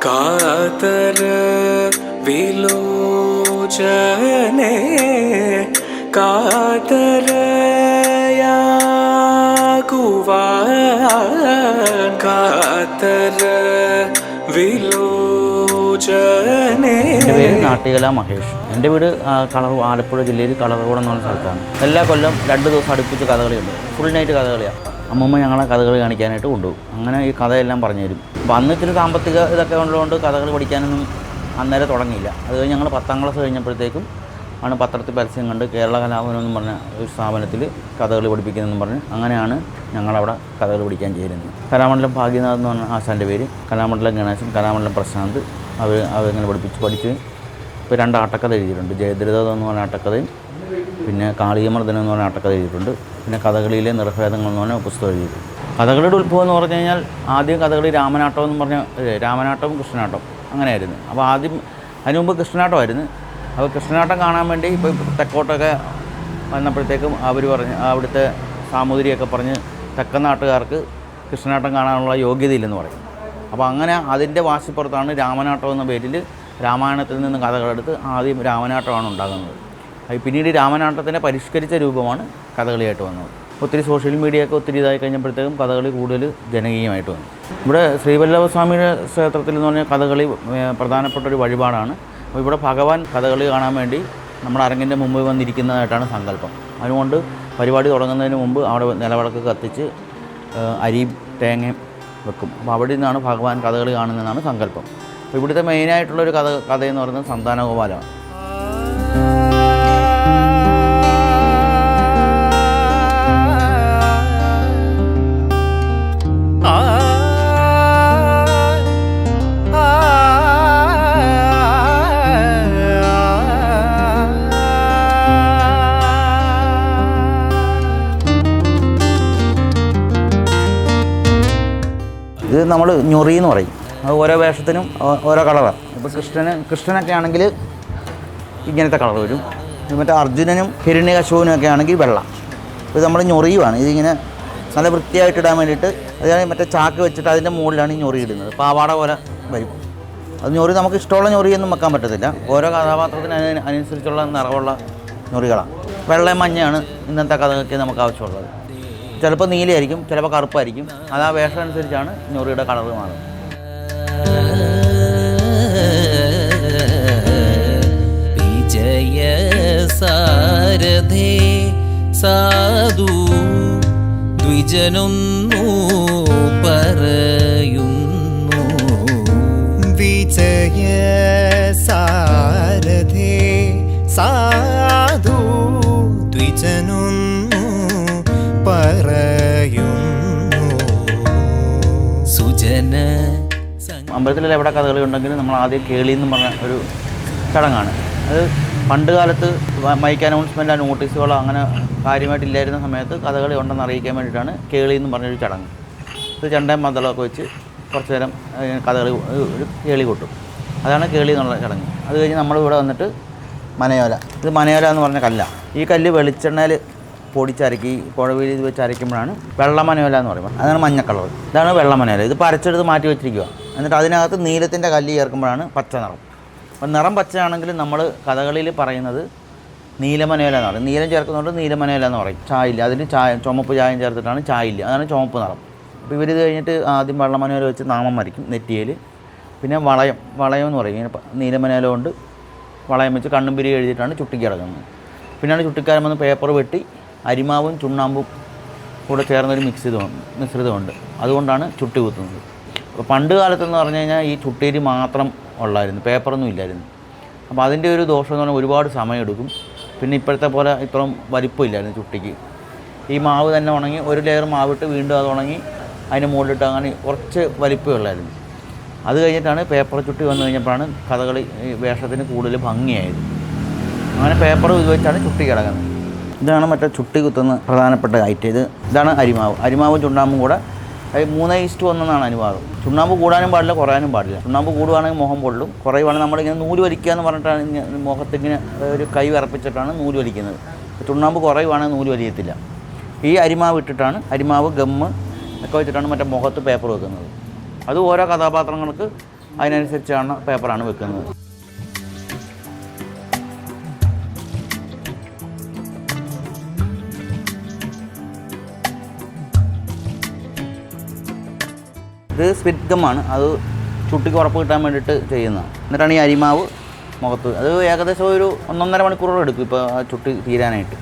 കാതര വിലോചനേ കാതരയാകുവാൻ കാതര വിലോചനേ. എൻ്റെ പേര് നാട്ടികല മഹേഷ്. എൻ്റെ വീട് ആലപ്പുഴ ജില്ലയിൽ കളർകോട് എന്ന് പറഞ്ഞ സ്ഥലത്താണ്. എല്ലാ കൊല്ലം 2 ദിവസം അടുപ്പിച്ച് കഥകളിയുണ്ട്. Full night കഥകളിയാണ്. അമ്മമ്മ ഞങ്ങളെ കഥകളി കാണിക്കാനായിട്ട് കൊണ്ടുപോകും. അങ്ങനെ ഈ കഥയെല്ലാം പറഞ്ഞു തരും. അപ്പോൾ അന്ന് ഇത്തിരി സാമ്പത്തിക ഇതൊക്കെ ഉള്ളതുകൊണ്ട് കഥകളി പഠിക്കാനൊന്നും അന്നേരം തുടങ്ങിയില്ല. അത് കഴിഞ്ഞ് ഞങ്ങൾ 10ാം ക്ലാസ് കഴിഞ്ഞപ്പോഴത്തേക്കും ആണ് പത്രത്തിൽ പരസ്യം കണ്ട് കേരള കലാഭവനം എന്ന് പറഞ്ഞ ഒരു സ്ഥാപനത്തിൽ കഥകളി പഠിപ്പിക്കുന്നതെന്ന് പറഞ്ഞ് അങ്ങനെയാണ് ഞങ്ങളവിടെ കഥകളി പഠിക്കാൻ ചേരുന്നത്. കലാമണ്ഡലം ഭാഗ്യനാഥ് എന്ന് പറഞ്ഞ ആശാൻ്റെ പേര്, കലാമണ്ഡലം ഗണേശൻ, കലാമണ്ഡലം പ്രശാന്ത് അവരിങ്ങനെ പഠിച്ച് ഇപ്പോൾ 2 ആട്ടക്കഥ എഴുതിയിട്ടുണ്ട്. ജയദ്രഥം എന്ന് പറഞ്ഞ ആട്ടക്കഥയും പിന്നെ കാളിയമർദ്ദനം എന്ന് പറഞ്ഞ ആട്ടക്കഥ എഴുതിയിട്ടുണ്ട്. പിന്നെ കഥകളിയിലെ നിർഭേദങ്ങൾ എന്ന് പറഞ്ഞ പുസ്തകം എഴുതിയിട്ടുണ്ട്. കഥകളിയുടെ ഉത്ഭവം എന്ന് പറഞ്ഞു കഴിഞ്ഞാൽ ആദ്യം കഥകളി രാമനാട്ടം എന്ന് പറഞ്ഞ രാമനാട്ടവും കൃഷ്ണനാട്ടവും അങ്ങനെയായിരുന്നു. അപ്പോൾ ആദ്യം അതിന് മുമ്പ് കൃഷ്ണനാട്ടമായിരുന്നു. അപ്പോൾ കൃഷ്ണനാട്ടം കാണാൻ വേണ്ടി ഇപ്പോൾ തെക്കോട്ടൊക്കെ വന്നപ്പോഴത്തേക്കും അവർ പറഞ്ഞ് അവിടുത്തെ സാമൂതിരിയൊക്കെ പറഞ്ഞ് തെക്കൻ നാട്ടുകാർക്ക് കൃഷ്ണനാട്ടം കാണാനുള്ള യോഗ്യതയില്ലെന്ന് പറയും. അപ്പോൾ അങ്ങനെ അതിൻ്റെ വാശിപ്പുറത്താണ് രാമനാട്ടം എന്ന പേരിൽ രാമായണത്തിൽ നിന്ന് കഥകളെടുത്ത് ആദ്യം രാമനാട്ടമാണ് ഉണ്ടാകുന്നത്. പിന്നീട് രാമനാട്ടത്തിൻ്റെ പരിഷ്കരിച്ച രൂപമാണ് കഥകളിയായിട്ട് വന്നത്. ഒത്തിരി സോഷ്യൽ മീഡിയയൊക്കെ ഒത്തിരി ഇതായി കഴിഞ്ഞപ്പോഴത്തേക്കും കഥകളി കൂടുതൽ ജനകീയമായിട്ട് വന്നു. ഇവിടെ ശ്രീവല്ലഭസ്വാമിയുടെ ക്ഷേത്രത്തിൽ എന്ന് പറഞ്ഞാൽ കഥകളി പ്രധാനപ്പെട്ടൊരു വഴിപാടാണ്. അപ്പോൾ ഇവിടെ ഭഗവാൻ കഥകളി കാണാൻ വേണ്ടി നമ്മുടെ അരങ്ങിൻ്റെ മുമ്പിൽ വന്നിരിക്കുന്നതായിട്ടാണ് സങ്കല്പം. അതുകൊണ്ട് പരിപാടി തുടങ്ങുന്നതിന് മുമ്പ് അവിടെ നിലവിളക്ക് കത്തിച്ച് അരിയും തേങ്ങയും വെക്കും. അപ്പോൾ അവിടെ നിന്നാണ് ഭഗവാൻ കഥകളി കാണുന്നതെന്നാണ് സങ്കല്പം. അപ്പോൾ ഇവിടുത്തെ മെയിനായിട്ടുള്ളൊരു കഥയെന്ന് പറയുന്നത് സന്താനഗോപാലമാണ്. ഇത് നമ്മൾ ഞൊറി എന്ന് പറയും. അത് ഓരോ വേഷത്തിനും ഓരോ കളറാണ്. ഇപ്പോൾ കൃഷ്ണനൊക്കെ ആണെങ്കിൽ ഇങ്ങനത്തെ കളർ വരും. മറ്റേ അർജുനനും ഹിരണ്യകശിപുവിനും ഒക്കെ ആണെങ്കിൽ വെള്ള. ഇത് നമ്മൾ ഞൊറിയുമാണ്. ഇതിങ്ങനെ നല്ല വൃത്തിയായിട്ടിടാൻ വേണ്ടിയിട്ട് അതായത് മറ്റേ ചാക്ക് വെച്ചിട്ട് അതിൻ്റെ മുകളിലാണ് ഈ ഞൊറി ഇടുന്നത്. പാവാട പോലെ വരും. അത് ഞൊറി നമുക്ക് ഇഷ്ടമുള്ള ഞൊറിയൊന്നും വെക്കാൻ പറ്റത്തില്ല. ഓരോ കഥാപാത്രത്തിന് അനുസരിച്ചുള്ള നിറവുള്ള ഞൊറികളാണ്. വെള്ളയും മഞ്ഞയാണ് ഇന്നത്തെ കഥകൾക്ക് നമുക്ക് ആവശ്യമുള്ളത്. ചിലപ്പോൾ നീലയായിരിക്കും, ചിലപ്പോൾ കറുപ്പായിരിക്കും. അത് ആ വേഷം അനുസരിച്ചാണ് ഞൊറിയുടെ കളർ മാറുന്നത്. വിജയ സാരഥേ സാധു ദ്വിജനൊന്നു പറയുന്നു. വിജയ സാരഥേ സാധു ദ്വിജനൊന്നു പറയുന്നു. സുജന അമ്പലത്തിൽ എവിടെ കഥകളി ഉണ്ടെങ്കിലും നമ്മൾ ആദ്യം കേളി എന്ന് പറഞ്ഞ ഒരു ചടങ്ങാണ്. അത് പണ്ട് കാലത്ത് മൈക്ക് അനൗൺസ്മെൻറ്റ് നോട്ടീസുകളോ അങ്ങനെ കാര്യമായിട്ടില്ലായിരുന്ന സമയത്ത് കഥകളി ഉണ്ടെന്ന് അറിയിക്കാൻ വേണ്ടിയിട്ടാണ് കേളി എന്ന് പറഞ്ഞൊരു ചടങ്ങ്. ഇത് ചെണ്ടയും മദ്ദളമൊക്കെ വെച്ച് കുറച്ച് നേരം കഥകളി ഒരു കേളി കൊട്ടും. അതാണ് കേളി എന്നുള്ള ചടങ്ങ്. അത് കഴിഞ്ഞ് നമ്മളിവിടെ വന്നിട്ട് മനയോല. ഇത് മനയോല എന്ന് പറഞ്ഞ കല്ലാണ്. ഈ കല്ല് വെളിച്ചെണ്ണയിൽ പൊടിച്ചരക്കി പുഴവീതി വെച്ച് അരയ്ക്കുമ്പോഴാണ് വെള്ളമനയോല എന്ന് പറയുമ്പോൾ അതാണ് മഞ്ഞ കളർ. ഇതാണ് വെള്ളമനയോല. ഇത് പരച്ചെടുത്ത് മാറ്റി വെച്ചിരിക്കുക. എന്നിട്ട് അതിനകത്ത് നീലത്തിൻ്റെ കല്ല് ചേർക്കുമ്പോഴാണ് പച്ച നിറം. അപ്പം നിറം പച്ചയാണെങ്കിൽ നമ്മൾ കഥകളിയിൽ പറയുന്നത് നീലമനയോല എന്ന് പറയും. നീലം ചേർക്കുന്നതുകൊണ്ട് നീലമനയോല എന്ന് പറയും. ചായയില്ല, അതിന് ചുമപ്പ് ചായം ചേർത്തിട്ടാണ് ചായയില്ല, അതാണ് ചുമപ്പ് നിറം. അപ്പോൾ ഇവരിത് കഴിഞ്ഞിട്ട് ആദ്യം വെള്ളമനയോല വെച്ച് നാമം വരയ്ക്കും നെറ്റിയിൽ. പിന്നെ വളയം എന്ന് പറയും. ഇങ്ങനെ നീലമനയോല കൊണ്ട് വളയം വെച്ച് കണ്ണും പിരി എഴുതിയിട്ടാണ് ചുട്ടിക്ക് കിടക്കുന്നത്. പിന്നെയാണ് ചുട്ടിക്കാരൻ വന്ന് പേപ്പർ വെട്ടി അരിമാവും ചുണ്ണാമ്പും കൂടെ ചേർന്നൊരു മിശ്രിതമുണ്ട്. അതുകൊണ്ടാണ് ചുട്ടി കുത്തുന്നത്. അപ്പോൾ പണ്ട് കാലത്തെന്ന് പറഞ്ഞു കഴിഞ്ഞാൽ ഈ ചുട്ടേരി മാത്രം ഉള്ളായിരുന്നു, പേപ്പറൊന്നും ഇല്ലായിരുന്നു. അപ്പോൾ അതിൻ്റെ ഒരു ദോഷം എന്ന് പറഞ്ഞാൽ ഒരുപാട് സമയമെടുക്കും. പിന്നെ ഇപ്പോഴത്തെ പോലെ ഇത്രയും വലിപ്പമില്ലായിരുന്നു ചുട്ടിക്ക്. ഈ മാവ് തന്നെ ഉണങ്ങി ഒരു ലെയർ മാവിട്ട് വീണ്ടും അത് ഉണങ്ങി അതിന് മുകളിലിട്ട് അങ്ങനെ കുറച്ച് വലിപ്പമേ ഉള്ളായിരുന്നു. അത് കഴിഞ്ഞിട്ടാണ് പേപ്പർ ചുട്ടി വന്നു കഴിഞ്ഞപ്പോഴാണ് കഥകളി വേഷത്തിന് കൂടുതൽ ഭംഗിയായത്. അങ്ങനെ പേപ്പർ ഉപയോഗിച്ചാണ് ചുട്ടി കിടക്കുന്നത്. ഇതാണ് മറ്റേ ചുട്ടി കുത്തുന്ന പ്രധാനപ്പെട്ട ഐറ്റം. ഇതാണ് അരിമാവും ചുണ്ണാമ്പും കൂടെ 3:1 എന്നാണ് അനുപാതം. ചുണ്ണാമ്പ് കൂടാനും പാടില്ല, കുറയാനും പാടില്ല. ചുണ്ണാമ്പ് കൂടുവാണെങ്കിൽ മുഖം പൊള്ളും, കുറയുവാണെങ്കിൽ നമ്മളിങ്ങനെ നൂല് വലിക്കുക എന്ന് പറഞ്ഞിട്ടാണ് മുഖത്തിങ്ങനെ ഒരു കൈ വിറപ്പിച്ചിട്ടാണ് നൂല് വലിക്കുന്നത്. ചുണ്ണാമ്പ് കുറയുവാണെങ്കിൽ നൂല് വലിയത്തില്ല. ഈ അരിമാവ് ഇട്ടിട്ടാണ് അരിമാവ് ഗമ്മ് ഒക്കെ വെച്ചിട്ടാണ് മറ്റേ മുഖത്ത് പേപ്പർ വെക്കുന്നത്. അത് ഓരോ കഥാപാത്രങ്ങൾക്ക് അതിനനുസരിച്ചാണ് പേപ്പറാണ് വെക്കുന്നത്. ഇത് സ്പിറ്റ് ഗമ്മാണ്. അത് ചുട്ടിക്ക് ഉറപ്പ് കിട്ടാൻ വേണ്ടിയിട്ട് ചെയ്യുന്നതാണ്. എന്നിട്ടാണ് ഈ അരിമാവ് മുഖത്ത്, അത് ഏകദേശം ഒരു 1.5 മണിക്കൂറോളം എടുക്കും ഇപ്പോൾ ആ ചുട്ടി തീരാനായിട്ട്.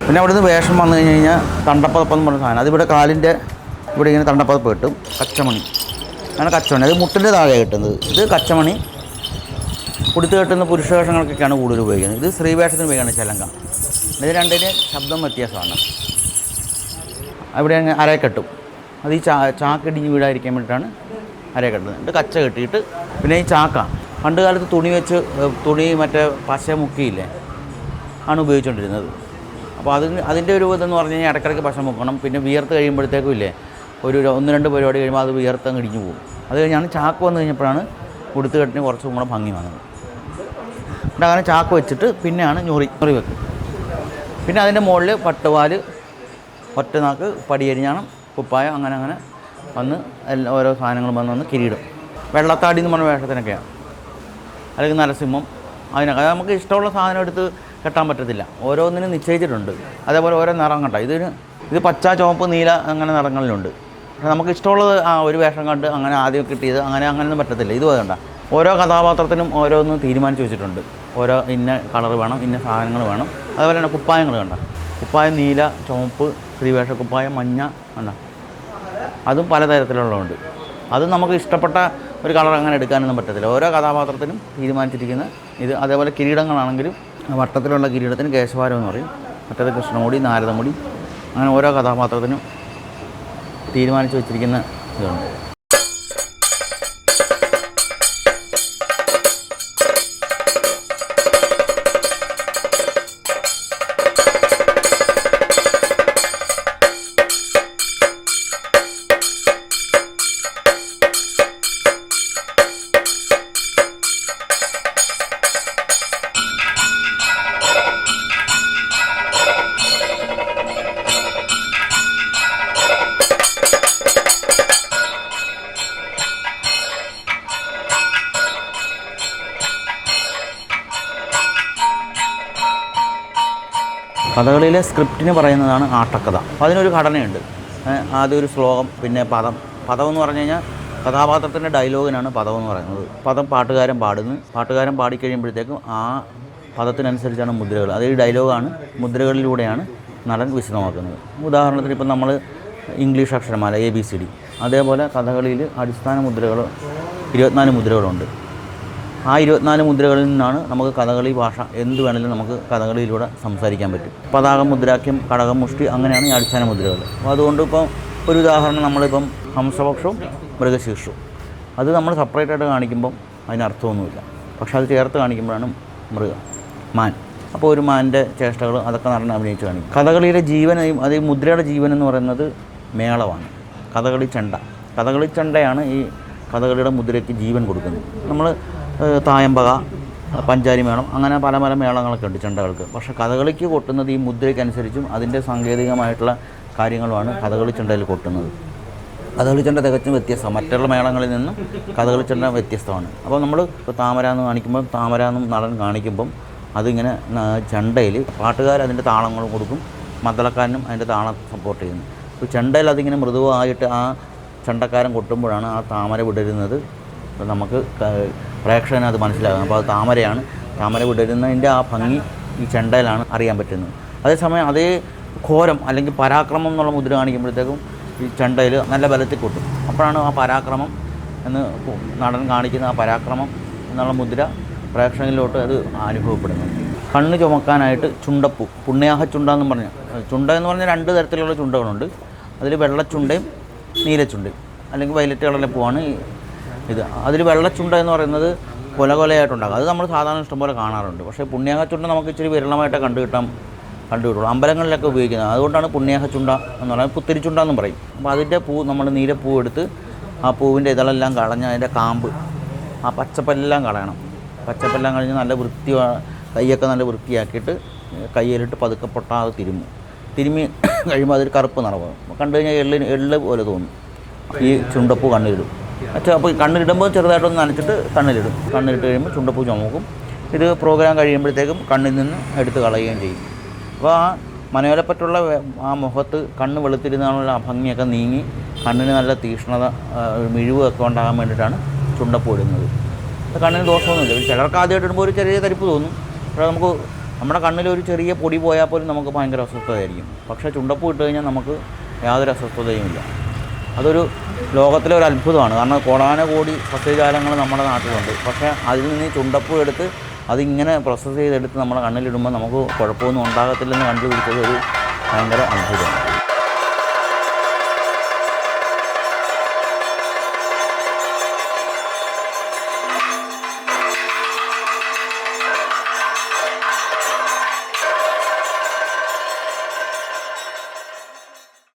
പിന്നെ അവിടുന്ന് വേഷം വന്നു കഴിഞ്ഞ് കഴിഞ്ഞാൽ തണ്ടപ്പതപ്പം എന്ന് പറഞ്ഞ സാധനം, അതിവിടെ കാലിൻ്റെ ഇവിടെ ഇങ്ങനെ തണ്ടപ്പതപ്പ് കിട്ടും. കച്ചമണി, അങ്ങനെ കച്ചമണി, അത് മുട്ടിൻ്റെ താഴെ കിട്ടുന്നത്. ഇത് കച്ചമണി കുടുത്ത് കെട്ടുന്ന പുരുഷ വേഷങ്ങൾക്കൊക്കെയാണ് കൂടുതൽ ഉപയോഗിക്കുന്നത്. ഇത് സ്ത്രീ വേഷത്തിന് ഉപയോഗിക്കുന്നത് ചെലങ്ക. ഇത് രണ്ടിന് ശബ്ദം വ്യത്യാസമാണ്. അവിടെ അരയെ കെട്ടും. അത് ഈ ചാക്കിടിഞ്ഞ് വീടായിരിക്കാൻ വേണ്ടിയിട്ടാണ് അരയെ കെട്ടുന്നത്. ഇത് കച്ച കെട്ടിയിട്ട് പിന്നെ ഈ ചാക്ക പണ്ട് കാലത്ത് തുണി മറ്റേ പശ മുക്കിയില്ലേ ആണ് ഉപയോഗിച്ചുകൊണ്ടിരുന്നത്. അപ്പോൾ അതിൻ്റെ ഒരു ഇതെന്ന് പറഞ്ഞു കഴിഞ്ഞാൽ ഇടയ്ക്കിടയ്ക്ക് പശ മുക്കണം. പിന്നെ വിയർത്ത് കഴിയുമ്പോഴത്തേക്കും ഇല്ലേ ഒരു 1-2 പരിപാടി കഴിയുമ്പോൾ അത് വിയർത്ത് അങ്ങ് ഇടിഞ്ഞു പോകും. അത് കഴിഞ്ഞാണ് ചാക്ക് വന്നു കഴിഞ്ഞപ്പോഴാണ് ഉടുത്തുകെട്ടിന് കുറച്ചും കൂടെ ഭംഗി വന്നത്. എന്നിട്ട് അങ്ങനെ ചാക്ക് വെച്ചിട്ട് പിന്നെയാണ് ഞൊറി വെക്കും. പിന്നെ അതിൻ്റെ മുകളിൽ പട്ടുപാല്, ഒറ്റനാക്ക്, പടിയരിഞ്ഞാണം, കുപ്പായം, അങ്ങനെ വന്ന് ഓരോ സാധനങ്ങളും വന്ന് കിരീടം. വെള്ളത്താടി എന്ന് പറഞ്ഞ വേഷത്തിനൊക്കെയാണ്. അല്ലെങ്കിൽ നരസിംഹം, അതിനൊക്കെ നമുക്ക് ഇഷ്ടമുള്ള സാധനം എടുത്ത് കെട്ടാൻ പറ്റത്തില്ല. ഓരോന്നിനും നിശ്ചയിച്ചിട്ടുണ്ട്. അതേപോലെ ഓരോ നിറം കണ്ട ഇത് പച്ച, ചുവപ്പ്, നീല അങ്ങനെ നിറങ്ങളിലുണ്ട്. പക്ഷേ നമുക്ക് ഇഷ്ടമുള്ളത് ഒരു വേഷം കണ്ട് അങ്ങനെ ആദ്യം കിട്ടിയത് അങ്ങനെയൊന്നും പറ്റത്തില്ല. ഇത് വേണ്ട, ഓരോ കഥാപാത്രത്തിനും ഓരോന്ന് തീരുമാനിച്ച് വെച്ചിട്ടുണ്ട്. ഓരോ ഇന്ന കളർ വേണം, ഇന്ന സാധനങ്ങൾ വേണം. അതുപോലെ തന്നെ കുപ്പായങ്ങൾ കണ്ട, കുപ്പായം നീല, ചുവപ്പ്, സ്ത്രീവേഷ കുപ്പായം, മഞ്ഞ കണ്ട, അതും പലതരത്തിലുള്ളതുണ്ട്. അത് നമുക്ക് ഇഷ്ടപ്പെട്ട ഒരു കളർ അങ്ങനെ എടുക്കാനൊന്നും പറ്റത്തില്ല. ഓരോ കഥാപാത്രത്തിനും തീരുമാനിച്ചിരിക്കുന്ന ഇത്. അതേപോലെ കിരീടങ്ങളാണെങ്കിലും വട്ടത്തിലുള്ള കിരീടത്തിന് കേശവാരം എന്ന് പറയും, മറ്റേത് കൃഷ്ണമുടി, നാരദമുടി, അങ്ങനെ ഓരോ കഥാപാത്രത്തിനും തീരുമാനിച്ച് വെച്ചിരിക്കുന്ന ഇതുണ്ട്. കഥകളിയിലെ സ്ക്രിപ്റ്റിന് പറയുന്നതാണ് ആട്ടക്കഥ. അപ്പോൾ അതിനൊരു ഘടനയുണ്ട്. ആദ്യം ഒരു ശ്ലോകം, പിന്നെ പദം എന്ന് പറഞ്ഞു കഴിഞ്ഞാൽ കഥാപാത്രത്തിൻ്റെ ഡയലോഗിനാണ് പദം എന്ന് പറയുന്നത്. പദം പാട്ടുകാരൻ പാടുന്നു. പാട്ടുകാരൻ പാടിക്കഴിയുമ്പോഴത്തേക്കും ആ പദത്തിനനുസരിച്ചാണ് മുദ്രകൾ. അത് ഈ ഡയലോഗാണ്. മുദ്രകളിലൂടെയാണ് നടൻ വിശദമാക്കുന്നത്. ഉദാഹരണത്തിന് ഇപ്പം നമ്മൾ ഇംഗ്ലീഷ് അക്ഷരമാല ABCD, അതേപോലെ കഥകളിയിൽ അടിസ്ഥാന മുദ്രകൾ 24 മുദ്രകളുണ്ട്. ആ 24 മുദ്രകളിൽ നിന്നാണ് നമുക്ക് കഥകളി ഭാഷ എന്ത് വേണമെങ്കിലും നമുക്ക് കഥകളിയിലൂടെ സംസാരിക്കാൻ പറ്റും. പതാകം, മുദ്രാക്യം, കടകം, മുഷ്ടി, അങ്ങനെയാണ് ഈ അടിസ്ഥാന മുദ്രകൾ. അപ്പോൾ അതുകൊണ്ട് ഇപ്പോൾ ഒരു ഉദാഹരണം, നമ്മളിപ്പം ഹംസപക്ഷവും മൃഗശീർഷവും അത് നമ്മൾ സെപ്പറേറ്റായിട്ട് കാണിക്കുമ്പം അതിനർത്ഥമൊന്നുമില്ല. പക്ഷെ അത് ചേർത്ത് കാണിക്കുമ്പോഴാണ് മാൻ. അപ്പോൾ ഒരു മാൻ്റെ ചേഷ്ടകൾ അതൊക്കെ നടന്ന് അഭിനയിച്ച് കാണിക്കും. കഥകളിയുടെ ജീവൻ, അത് ഈ മുദ്രയുടെ ജീവൻ എന്ന് പറയുന്നത് മേളമാണ്. കഥകളി ചെണ്ടയാണ് ഈ കഥകളിയുടെ മുദ്രയ്ക്ക് ജീവൻ കൊടുക്കുന്നത്. നമ്മൾ തായമ്പക, പഞ്ചാരി മേളം, അങ്ങനെ പല മേളങ്ങളൊക്കെ ഉണ്ട് ചെണ്ടകൾക്ക്. പക്ഷേ കഥകളിക്ക് കൊട്ടുന്നത് ഈ മുദ്രയ്ക്കനുസരിച്ചും അതിൻ്റെ സാങ്കേതികമായിട്ടുള്ള കാര്യങ്ങളുമാണ് കഥകളി ചെണ്ടയിൽ കൊട്ടുന്നത്. കഥകളി ചെണ്ട തികച്ചും വ്യത്യസ്തമാണ്. മറ്റുള്ള മേളങ്ങളിൽ നിന്നും കഥകളി ചെണ്ട വ്യത്യസ്തമാണ്. അപ്പോൾ നമ്മൾ ഇപ്പോൾ താമര എന്ന് കാണിക്കുമ്പോൾ, താമര എന്നും നടൻ കാണിക്കുമ്പം അതിങ്ങനെ ചെണ്ടയിൽ പാട്ടുകാർ അതിൻ്റെ താളങ്ങളും കൊടുക്കും, മദ്ദളക്കാരനും അതിൻ്റെ താളം സപ്പോർട്ട് ചെയ്യുന്നു. അപ്പോൾ ചെണ്ടയിൽ അതിങ്ങനെ മൃദുവായിട്ട് ആ ചെണ്ടക്കാരൻ കൊട്ടുമ്പോഴാണ് ആ താമര വിടരുന്നത്. നമുക്ക് പ്രേക്ഷകന് അത് മനസ്സിലാകും. അപ്പോൾ അത് താമരയാണ്. താമര വിടരുന്നതിൻ്റെ ആ ഭംഗി ഈ ചെണ്ടയിലാണ് അറിയാൻ പറ്റുന്നത്. അതേസമയം അതേ ഘോരം അല്ലെങ്കിൽ പരാക്രമം എന്നുള്ള മുദ്ര കാണിക്കുമ്പോഴത്തേക്കും ഈ ചെണ്ടയിൽ നല്ല ബലത്തിൽ കൊട്ടും. അപ്പോഴാണ് ആ പരാക്രമം എന്ന് നടൻ കാണിക്കുന്ന ആ പരാക്രമം എന്നുള്ള മുദ്ര പ്രേക്ഷകരിലോട്ട് അത് അനുഭവപ്പെടുന്നത്. കണ്ണ് ചുമക്കാനായിട്ട് ചുണ്ടപ്പൂ, പുണ്യാഹ ചുണ്ട എന്നും പറഞ്ഞ ചുണ്ട എന്ന് പറഞ്ഞാൽ 2 തരത്തിലുള്ള ചുണ്ടകളുണ്ട്. അതിൽ വെള്ളച്ചുണ്ടയും നീലച്ചുണ്ടയും അല്ലെങ്കിൽ വയലറ്റ് കളറിലെ പൂവാണ് ഇത്. അതിൽ വെള്ളച്ചുണ്ട എന്ന് പറയുന്നത് കൊലകൊലയായിട്ടുണ്ടാകും. അത് നമ്മൾ സാധാരണ ഇഷ്ടംപോലെ കാണാറുണ്ട്. പക്ഷേ പുണ്യാഹ ചുണ്ട നമുക്ക് ഇച്ചിരി വിരളമായിട്ട് കണ്ടുകിട്ടുള്ളൂ. അമ്പലങ്ങളിലൊക്കെ ഉപയോഗിക്കുന്നത്. അതുകൊണ്ടാണ് പുണ്യാഹ ചുണ്ട എന്ന് പറയുന്നത്. പുത്തിരിച്ചുണ്ട എന്നും പറയും. അപ്പോൾ അതിൻ്റെ പൂ, നമ്മൾ നീലപ്പൂ എടുത്ത് ആ പൂവിൻ്റെ ഇതളെല്ലാം കളഞ്ഞ് അതിൻ്റെ കാമ്പ്, ആ പച്ചപ്പെല്ലാം കളയണം. പച്ചപ്പെല്ലാം കഴിഞ്ഞ് നല്ല കൈയൊക്കെ നല്ല വൃത്തിയാക്കിയിട്ട് കയ്യിലിട്ട് പതുക്കെ പൊട്ടാതെ തിരുമ്മി കഴിയുമ്പോൾ അതൊരു കറുപ്പ് നിറമാകും. കണ്ടു കഴിഞ്ഞാൽ എള്ള് പോലെ തോന്നും. ഈ ചുണ്ടപ്പൂ കണ്ണിലിടും. അപ്പോൾ കണ്ണിലിടുമ്പോൾ ചെറുതായിട്ടൊന്ന് നനച്ചിട്ട് കണ്ണിലിട്ട് കഴിയുമ്പോൾ ചുണ്ടപ്പൂ ചുമക്കും. ഇത് പ്രോഗ്രാം കഴിയുമ്പോഴത്തേക്കും കണ്ണിൽ നിന്ന് എടുത്ത് കളയുകയും ചെയ്യും. അപ്പോൾ ആ മനോഹരപ്പറ്റുള്ള ആ മുഖത്ത് കണ്ണ് വെളുത്തിരുന്നുള്ള ആ ഭംഗിയൊക്കെ നീങ്ങി കണ്ണിന് നല്ല തീക്ഷ്ണത, മിഴിവൊക്കെ ഉണ്ടാകാൻ വേണ്ടിയിട്ടാണ് ചുണ്ടപ്പൂ ഇടുന്നത്. കണ്ണിന് ദോഷമൊന്നുമില്ല. ചിലർക്ക് ആദ്യമായിട്ട് ഇടുമ്പോൾ ഒരു ചെറിയ തരിപ്പ് തോന്നും. പക്ഷേ നമ്മുടെ കണ്ണിലൊരു ചെറിയ പൊടി പോയാൽ പോലും നമുക്ക് ഭയങ്കര അസ്വസ്ഥതയായിരിക്കും. പക്ഷേ ചുണ്ടപ്പൂ ഇട്ട് കഴിഞ്ഞാൽ നമുക്ക് യാതൊരു അസ്വസ്ഥതയുമില്ല. അതൊരു ലോകത്തിലെ ഒരു അത്ഭുതമാണ്. കാരണം കോടാനുകോടി സസ്യജാലങ്ങൾ നമ്മുടെ നാട്ടിലുണ്ട്. പക്ഷേ അതിൽ നിന്ന് ചുണ്ടപ്പൂ എടുത്ത് അതിങ്ങനെ പ്രോസസ്സ് ചെയ്തെടുത്ത് നമ്മുടെ കണ്ണിലിടുമ്പോൾ നമുക്ക് കുഴപ്പമൊന്നും ഉണ്ടാകത്തില്ലെന്ന് കണ്ടുപിടിച്ചത് ഒരു ഭയങ്കര അത്ഭുതമാണ്.